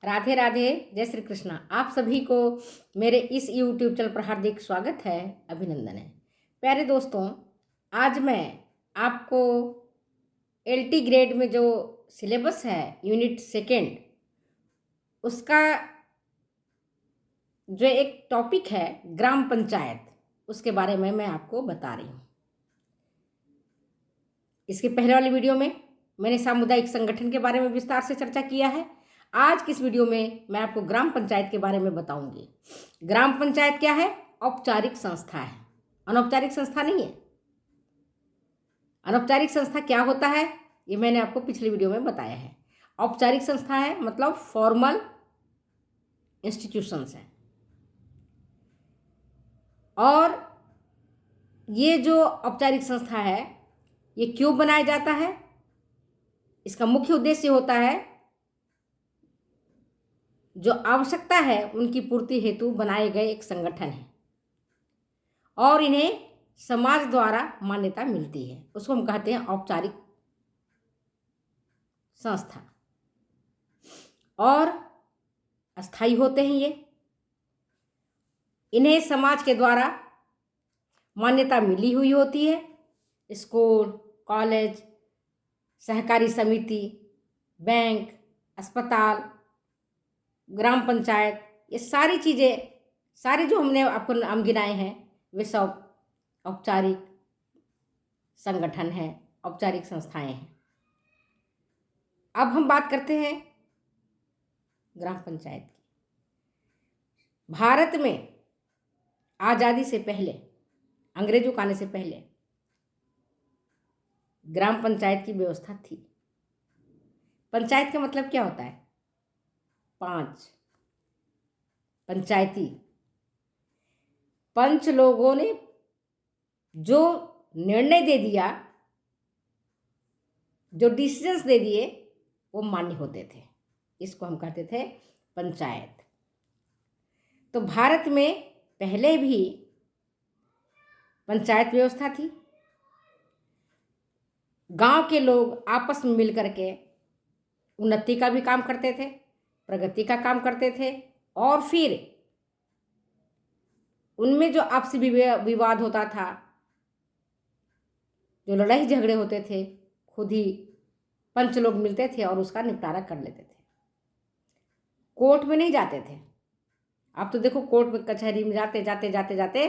राधे राधे, जय श्री कृष्णा। आप सभी को मेरे इस YouTube चैनल पर हार्दिक स्वागत है, अभिनंदन है। प्यारे दोस्तों, आज मैं आपको LT ग्रेड में जो सिलेबस है यूनिट सेकेंड, उसका जो एक टॉपिक है ग्राम पंचायत, उसके बारे में मैं आपको बता रही हूँ। इसके पहले वाली वीडियो में मैंने सामुदायिक संगठन के बारे में विस्तार से चर्चा किया है। आज की इस वीडियो में मैं आपको ग्राम पंचायत के बारे में बताऊंगी। ग्राम पंचायत क्या है? औपचारिक संस्था है, अनौपचारिक संस्था नहीं है। अनौपचारिक संस्था क्या होता है, ये मैंने आपको पिछली वीडियो में बताया है। औपचारिक संस्था है मतलब फॉर्मल इंस्टीट्यूशंस है। और ये जो औपचारिक संस्था है, ये क्यों बनाया जाता है? इसका मुख्य उद्देश्य होता है जो आवश्यकता है उनकी पूर्ति हेतु बनाए गए एक संगठन है और इन्हें समाज द्वारा मान्यता मिलती है, उसको हम कहते हैं औपचारिक संस्था। और अस्थायी होते हैं ये, इन्हें समाज के द्वारा मान्यता मिली हुई होती है। स्कूल, कॉलेज, सहकारी समिति, बैंक, अस्पताल, ग्राम पंचायत, ये सारी चीज़ें, सारे जो हमने आपको नाम गिनाए हैं, वे सब औपचारिक संगठन है, औपचारिक संस्थाएं हैं। अब हम बात करते हैं ग्राम पंचायत की। भारत में आज़ादी से पहले, अंग्रेजों के आने से पहले ग्राम पंचायत की व्यवस्था थी। पंचायत का मतलब क्या होता है? पांच, पंचायती। पंच लोगों ने जो निर्णय दे दिया, जो डिसीजंस दे दिए, वो मान्य होते थे, इसको हम कहते थे पंचायत। तो भारत में पहले भी पंचायत व्यवस्था थी। गांव के लोग आपस में मिलकर के उन्नति का भी काम करते थे, प्रगति का काम करते थे, और फिर उनमें जो आपसी विवाद होता था, जो लड़ाई झगड़े होते थे, खुद ही पंच लोग मिलते थे और उसका निपटारा कर लेते थे। कोर्ट में नहीं जाते थे। आप तो देखो, कोर्ट में कचहरी में जाते जाते जाते जाते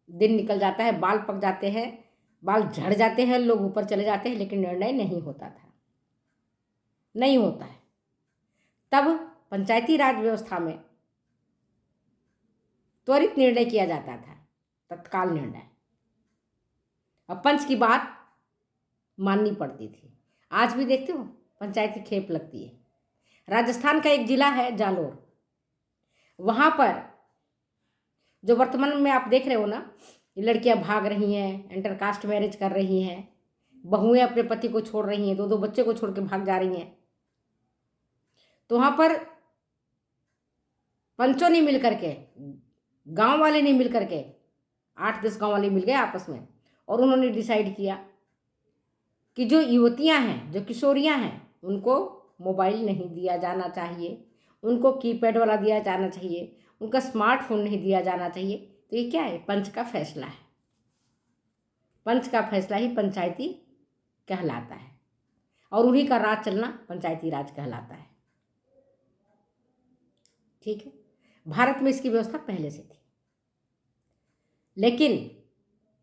दिन निकल जाता है, बाल पक जाते हैं, बाल झड़ जाते हैं, लोग ऊपर चले जाते हैं, लेकिन निर्णय नहीं होता था, नहीं होता है। तब पंचायती राज व्यवस्था में त्वरित निर्णय किया जाता था, तत्काल निर्णय, और पंच की बात माननी पड़ती थी। आज भी देखते हो पंचायत की खेप लगती है। राजस्थान का एक जिला है जालोर, वहाँ पर जो वर्तमान में आप देख रहे हो ना, ये लड़कियां भाग रही हैं, इंटरकास्ट मैरिज कर रही हैं, बहुएं अपने पति को छोड़ रही हैं, दो दो बच्चे को छोड़ के भाग जा रही हैं। तो वहाँ पर पंचों ने मिल करके, गांव वाले ने मिल करके, 8-10 गांव वाले मिल गए आपस में, और उन्होंने डिसाइड किया कि जो युवतियां हैं, जो किशोरियां हैं, उनको मोबाइल नहीं दिया जाना चाहिए, उनको कीपैड वाला दिया जाना चाहिए, उनका स्मार्टफोन नहीं दिया जाना चाहिए। तो ये क्या है? पंच का फैसला है। पंच का फैसला ही पंचायती कहलाता है, और उन्हीं का राज चलना पंचायती राज कहलाता है। ठीक है, भारत में इसकी व्यवस्था पहले से थी, लेकिन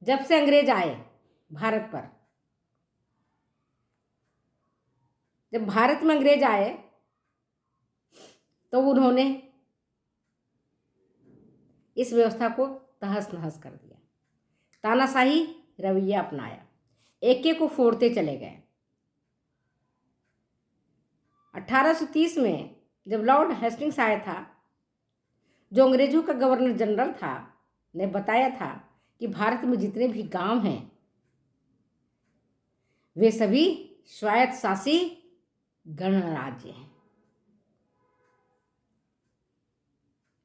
जब से अंग्रेज आए भारत पर, जब भारत में अंग्रेज आए तो उन्होंने इस व्यवस्था को तहस नहस कर दिया, तानाशाही रवैया अपनाया, एक एक को फोड़ते चले गए। 1830 में जब लॉर्ड हेस्टिंग्स आया था, जो अंग्रेजों का गवर्नर जनरल था, ने बताया था कि भारत में जितने भी गांव हैं वे सभी स्वायत्त शासी गणराज्य हैं।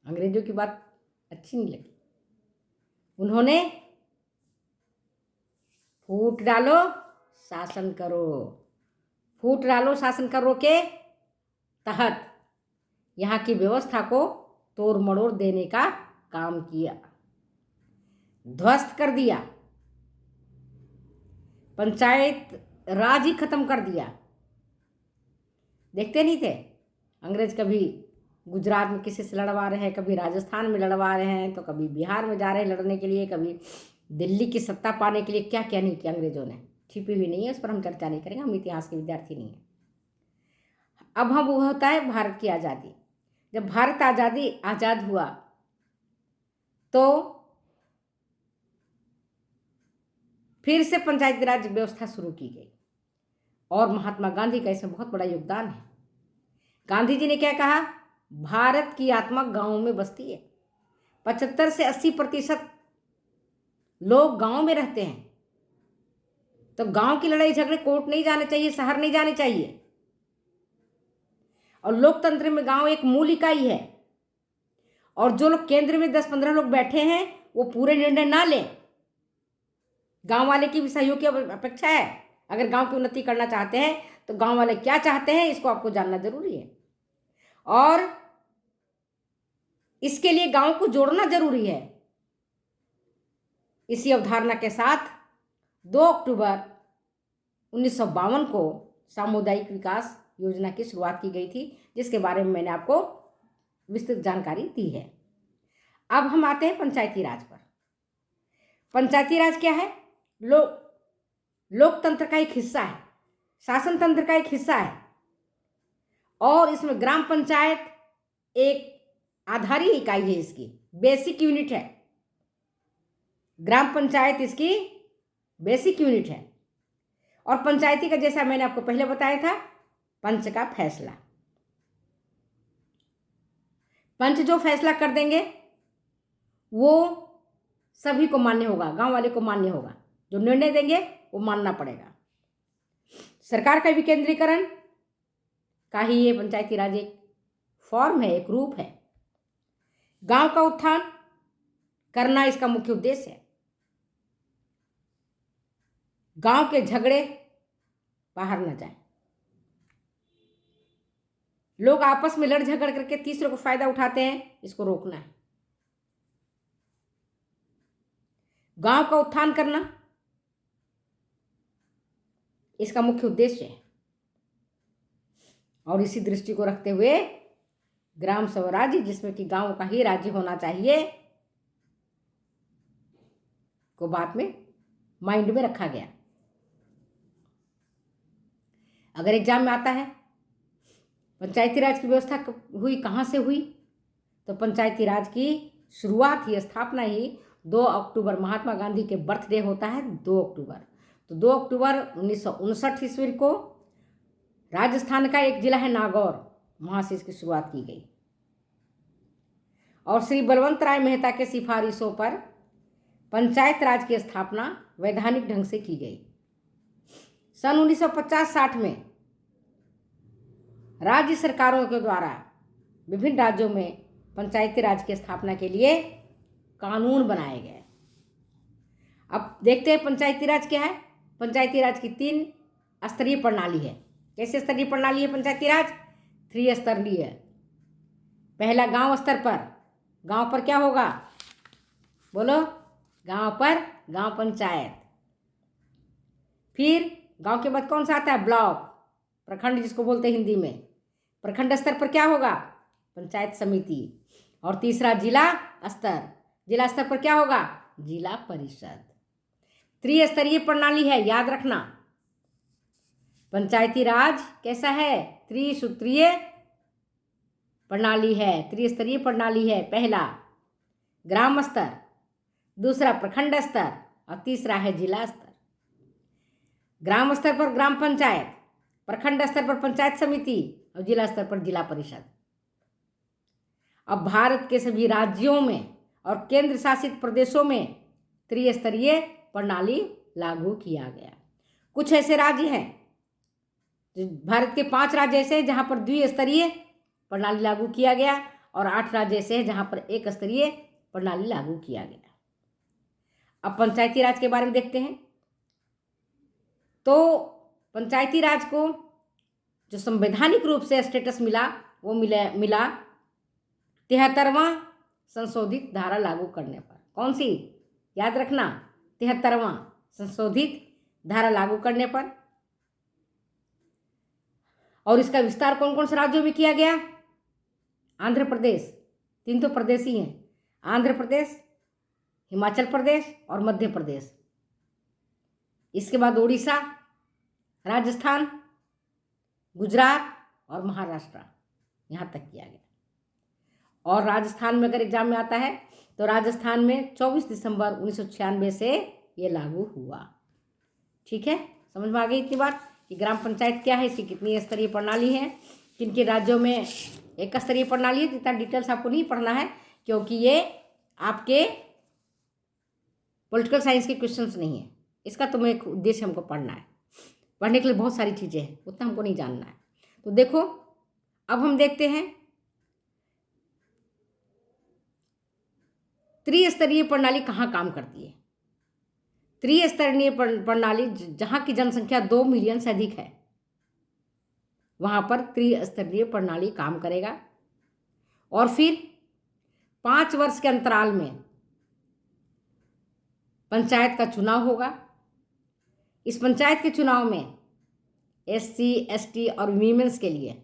अंग्रेजों की बात अच्छी नहीं लगी, उन्होंने फूट डालो शासन करो, फूट डालो शासन करो के तहत यहाँ की व्यवस्था को तोड़ मरोड़ देने का काम किया, ध्वस्त कर दिया, पंचायत राज ही खत्म कर दिया। देखते नहीं थे अंग्रेज कभी गुजरात में किसी से लड़वा रहे हैं, कभी राजस्थान में लड़वा रहे हैं, तो कभी बिहार में जा रहे हैं लड़ने के लिए, कभी दिल्ली की सत्ता पाने के लिए क्या क्या नहीं किया अंग्रेजों ने। छिपी हुई नहीं है, उस पर हम चर्चा नहीं करेंगे, हम इतिहास के विद्यार्थी नहीं हैं। अब हम वो होता है भारत की आज़ादी। जब भारत आज़ाद हुआ तो फिर से पंचायती राज व्यवस्था शुरू की गई और महात्मा गांधी का इसमें बहुत बड़ा योगदान है। गांधी जी ने क्या कहा, भारत की आत्मा गांवों में बसती है। 75 से 80% लोग गांव में रहते हैं, तो गांव की लड़ाई झगड़े कोर्ट नहीं जाने चाहिए, शहर नहीं जाने चाहिए। और लोकतंत्र में गांव एक मूल इकाई है, और जो लोग केंद्र में 10-15 लोग बैठे हैं वो पूरे निर्णय ना लें। गांव वाले की भी सहयोग की अपेक्षा है। अगर गांव की उन्नति करना चाहते हैं तो गांव वाले क्या चाहते हैं इसको आपको जानना जरूरी है, और इसके लिए गांव को जोड़ना जरूरी है। इसी अवधारणा के साथ 2 अक्टूबर 1952 को सामुदायिक विकास योजना की शुरुआत की गई थी, जिसके बारे में मैंने आपको विस्तृत जानकारी दी है। अब हम आते हैं पंचायती राज पर। पंचायती राज क्या है? लोकतंत्र का एक हिस्सा है, शासन तंत्र का एक हिस्सा है, और इसमें ग्राम पंचायत एक आधारी इकाई है, इसकी बेसिक यूनिट है। ग्राम पंचायत इसकी बेसिक यूनिट है। और पंचायती का, जैसा मैंने आपको पहले बताया था, पंच का फैसला। पंच जो फैसला कर देंगे वो सभी को मान्य होगा, गांव वाले को मान्य होगा। जो निर्णय देंगे वो मानना पड़ेगा। सरकार का विकेंद्रीकरण का ही ये पंचायती राज एक फॉर्म है, एक रूप है। गांव का उत्थान करना इसका मुख्य उद्देश्य है। गांव के झगड़े बाहर न जाए, लोग आपस में लड़ झगड़ करके तीसरों को फायदा उठाते हैं, इसको रोकना है। गांव का उत्थान करना इसका मुख्य उद्देश्य है। और इसी दृष्टि को रखते हुए ग्राम स्वराज्य, जिसमें कि गांव का ही राज्य होना चाहिए, को बाद में माइंड में रखा गया। अगर एग्जाम में आता है पंचायती राज की व्यवस्था हुई कहाँ से हुई, तो पंचायती राज की शुरुआत ही, स्थापना ही 2 अक्टूबर, महात्मा गांधी के बर्थडे होता है 2 अक्टूबर। तो 2 अक्टूबर 1959 ईस्वी को राजस्थान का एक जिला है नागौर, वहाँ से इसकी शुरुआत की गई। और श्री बलवंत राय मेहता के सिफारिशों पर पंचायत राज की स्थापना वैधानिक ढंग से की गई। सन 1950-60 में राज्य सरकारों के द्वारा विभिन्न राज्यों में पंचायती राज की स्थापना के लिए कानून बनाए गए। अब देखते हैं पंचायती राज क्या है। पंचायती राज की 3 स्तरीय प्रणाली है। कैसे स्तरीय प्रणाली है पंचायती राज? 3 स्तरीय। पहला गांव स्तर पर, गांव पर क्या होगा बोलो? गांव पर गांव पंचायत। फिर गांव के बाद कौन सा आता है? ब्लॉक, प्रखंड जिसको बोलते हैं हिंदी में। प्रखंड स्तर पर क्या होगा? पंचायत समिति। और तीसरा जिला स्तर, जिला स्तर पर क्या होगा? जिला परिषद। त्रिस्तरीय प्रणाली है, याद रखना। पंचायती राज कैसा है? त्रिसूत्रीय प्रणाली है, त्रिस्तरीय प्रणाली है। पहला ग्राम स्तर, दूसरा प्रखंड स्तर, और तीसरा है जिला स्तर। ग्राम स्तर पर ग्राम पंचायत, प्रखंड स्तर पर पंचायत समिति, और जिला स्तर पर जिला परिषद। अब भारत के सभी राज्यों में और केंद्र शासित प्रदेशों में त्रिस्तरीय प्रणाली लागू किया गया। कुछ ऐसे राज्य हैं, भारत के 5 राज्य ऐसे हैं जहाँ पर द्विस्तरीय प्रणाली लागू किया गया, और 8 राज्य ऐसे हैं जहाँ पर एक स्तरीय प्रणाली लागू किया गया। अब पंचायती राज के बारे में देखते हैं। तो पंचायती राज को जो संवैधानिक रूप से स्टेटस मिला वो मिला 73वां संशोधित धारा लागू करने पर। कौन सी? याद रखना, 73वां संशोधित धारा लागू करने पर। और इसका विस्तार कौन कौन से राज्यों में किया गया? आंध्र प्रदेश, 3 तो प्रदेश ही हैं, आंध्र प्रदेश, हिमाचल प्रदेश और मध्य प्रदेश। इसके बाद उड़ीसा, राजस्थान, गुजरात और महाराष्ट्र, यहाँ तक किया गया। और राजस्थान में अगर एग्जाम में आता है तो राजस्थान में 24 दिसंबर 1996 से ये लागू हुआ। ठीक है, समझ में आ गई इतनी बात कि ग्राम पंचायत क्या है, इसकी कितनी स्तरीय प्रणाली है, किन किन राज्यों में एक स्तरीय प्रणाली है। इतना डिटेल्स आपको नहीं पढ़ना है क्योंकि ये आपके पॉलिटिकल साइंस के क्वेश्चंस नहीं है। इसका तो एक उद्देश्य हमको पढ़ना है, पढ़ने के लिए बहुत सारी चीज़ें हैं, उतना हमको नहीं जानना है। तो देखो अब हम देखते हैं त्रिस्तरीय प्रणाली कहाँ काम करती है। त्रिस्तरीय प्रणाली जहाँ की जनसंख्या 2 मिलियन से अधिक है वहाँ पर त्रिस्तरीय प्रणाली काम करेगा। और फिर 5 वर्ष के अंतराल में पंचायत का चुनाव होगा। इस पंचायत के चुनाव में SC, ST और वीमेंस के लिए,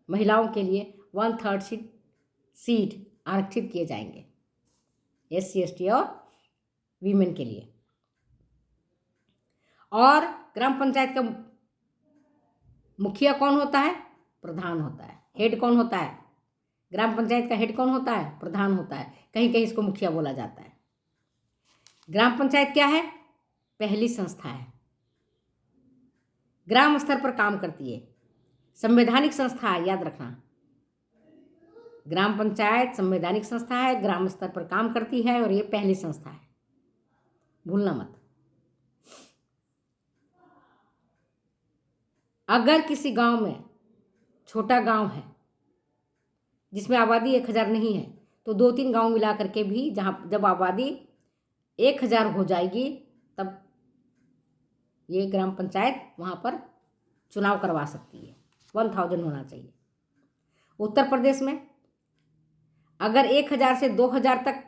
महिलाओं के लिए 1/3 सीट आरक्षित किए जाएंगे, SC, ST और वीमेन के लिए। और ग्राम पंचायत का मुखिया कौन होता है? प्रधान होता है। हेड कौन होता है? ग्राम पंचायत का हेड कौन होता है? प्रधान होता है। कहीं कहीं इसको मुखिया बोला जाता है। ग्राम पंचायत क्या है? पहली संस्था है, ग्राम स्तर पर काम करती है, संवैधानिक संस्था है, याद रखना। ग्राम पंचायत संवैधानिक संस्था है, ग्राम स्तर पर काम करती है और ये पहली संस्था है, भूलना मत। अगर किसी गांव में, छोटा गांव है जिसमें आबादी 1000 नहीं है, तो 2-3 गांव मिला करके भी जब आबादी 1000 हो जाएगी तब ये ग्राम पंचायत वहाँ पर चुनाव करवा सकती है। 1000 होना चाहिए। उत्तर प्रदेश में अगर 1000 से 2000 तक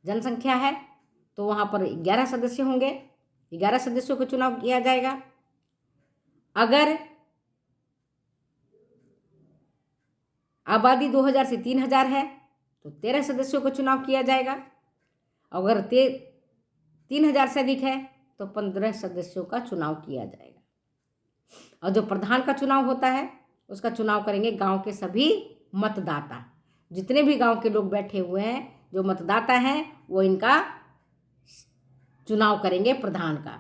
जनसंख्या है तो वहाँ पर 11 सदस्य होंगे, 11 सदस्यों का चुनाव किया जाएगा। अगर आबादी 2000 से 3000 है तो 13 सदस्यों का चुनाव किया जाएगा। अगर 3000 से अधिक है तो 15 सदस्यों का चुनाव किया जाएगा। और जो प्रधान का चुनाव होता है उसका चुनाव करेंगे गांव के सभी मतदाता। जितने भी गांव के लोग बैठे हुए हैं, जो मतदाता हैं, वो इनका चुनाव करेंगे प्रधान का।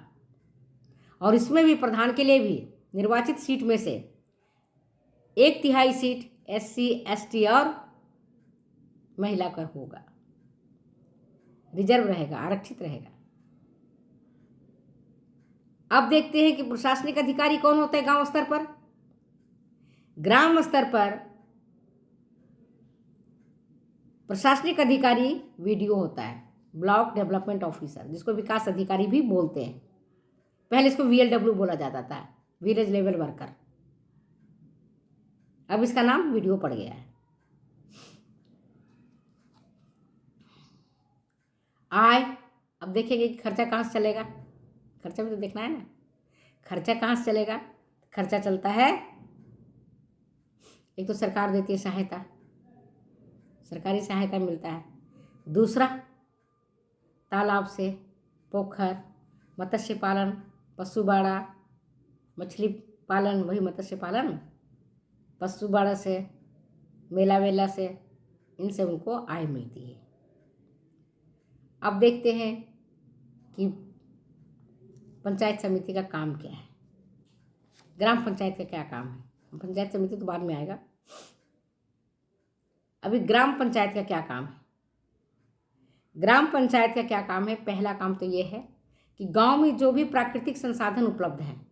और इसमें भी प्रधान के लिए भी निर्वाचित सीट में से 1/3 सीट SC, ST और महिला का होगा, रिजर्व रहेगा, आरक्षित रहेगा। अब देखते हैं कि प्रशासनिक अधिकारी कौन होता है गांव स्तर पर। ग्राम स्तर पर प्रशासनिक अधिकारी VDO होता है, ब्लॉक डेवलपमेंट ऑफिसर, जिसको विकास अधिकारी भी बोलते हैं। पहले इसको VLW बोला जाता था, विलेज लेवल वर्कर। अब इसका नाम VDO पड़ गया है। आय, अब देखेंगे कि खर्चा कहाँ से चलेगा। खर्चा भी तो देखना है ना, खर्चा कहाँ से चलेगा। खर्चा चलता है, एक तो सरकार देती है सहायता, सरकारी सहायता मिलता है। दूसरा तालाब से, पोखर, मत्स्य पालन, पशु बाड़ा, मछली पालन, वही मत्स्य पालन, पशु बाड़ा से, मेला वेला से, इनसे उनको आय मिलती है। अब देखते हैं कि पंचायत समिति का काम क्या है, ग्राम पंचायत का क्या काम है। पंचायत समिति तो बाद में आएगा, अभी ग्राम पंचायत का क्या काम है। ग्राम पंचायत का क्या काम है? पहला काम तो ये है कि गांव में जो भी प्राकृतिक संसाधन उपलब्ध हैं,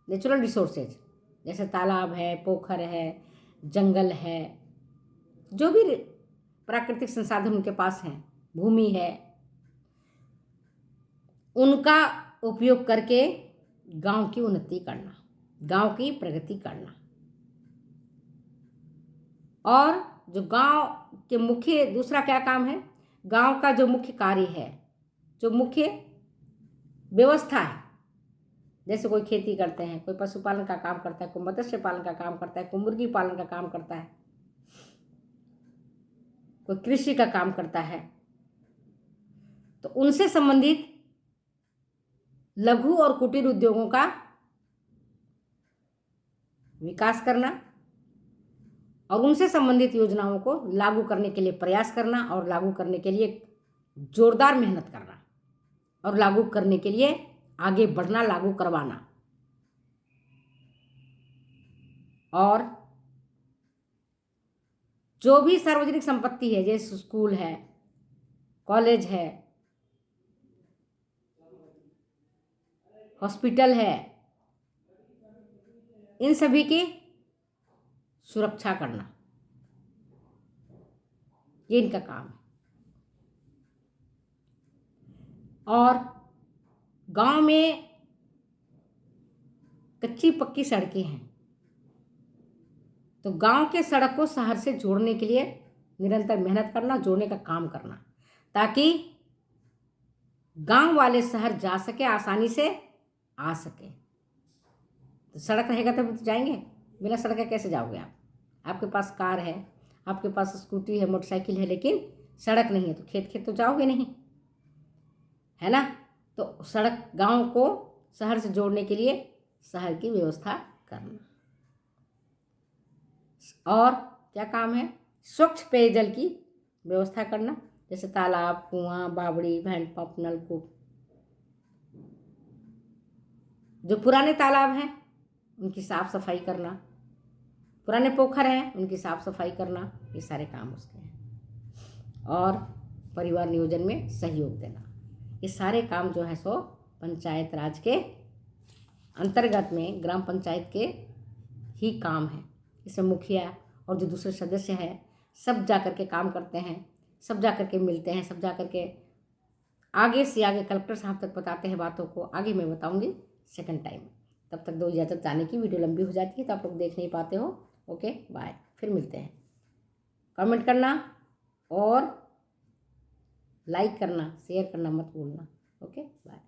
नेचुरल रिसोर्सेज, जैसे तालाब है, पोखर है, जंगल है, जो भी प्राकृतिक संसाधन उनके पास हैं, भूमि है, उनका उपयोग करके गांव की उन्नति करना, गांव की प्रगति करना। और जो गांव के मुख्य दूसरा क्या काम है, गांव का जो मुख्य कार्य है, जो मुख्य व्यवस्था है, जैसे कोई खेती करते हैं, कोई पशुपालन का काम करता है, कोई मत्स्य पालन का काम करता है, कोई मुर्गी पालन का काम करता है, कोई कृषि का काम करता है, तो उनसे संबंधित लघु और कुटीर उद्योगों का विकास करना और उनसे संबंधित योजनाओं को लागू करने के लिए प्रयास करना और लागू करने के लिए जोरदार मेहनत करना और लागू करने के लिए आगे बढ़ना, लागू करवाना। और जो भी सार्वजनिक संपत्ति है, जैसे स्कूल है, कॉलेज है, हॉस्पिटल है, इन सभी की सुरक्षा करना, ये इनका काम है। और गांव में कच्ची पक्की सड़कें हैं, तो गांव के सड़क को शहर से जोड़ने के लिए निरंतर मेहनत करना, जोड़ने का काम करना, ताकि गांव वाले शहर जा सके, आसानी से आ सके। तो सड़क रहेगा तब तो जाएंगे, बिना सड़क के कैसे जाओगे आप? आपके पास कार है, आपके पास स्कूटी है, मोटरसाइकिल है, लेकिन सड़क नहीं है तो खेत खेत तो जाओगे नहीं, है ना। तो सड़क गांव को शहर से जोड़ने के लिए शहर की व्यवस्था करना। और क्या काम है, स्वच्छ पेयजल की व्यवस्था करना, जैसे तालाब, कुआं, बावड़ी, हैंडपंप, नलकूप। जो पुराने तालाब हैं उनकी साफ सफाई करना, पुराने पोखर हैं उनकी साफ सफाई करना, ये सारे काम उसके हैं। और परिवार नियोजन में सहयोग देना, ये सारे काम जो है सो पंचायत राज के अंतर्गत में ग्राम पंचायत के ही काम है। इसमें मुखिया और जो दूसरे सदस्य हैं सब जा कर के काम करते हैं, सब जा कर के मिलते हैं, सब जा कर के आगे से आगे कलेक्टर साहब तक बताते हैं बातों को। आगे मैं बताऊंगी सेकंड टाइम। तब तक दो इजाज़त जाने की, वीडियो लंबी हो जाती है तो आप लोग देख नहीं पाते हो। ओके बाय, फिर मिलते हैं। कमेंट करना और लाइक करना, शेयर करना मत भूलना। Okay bye.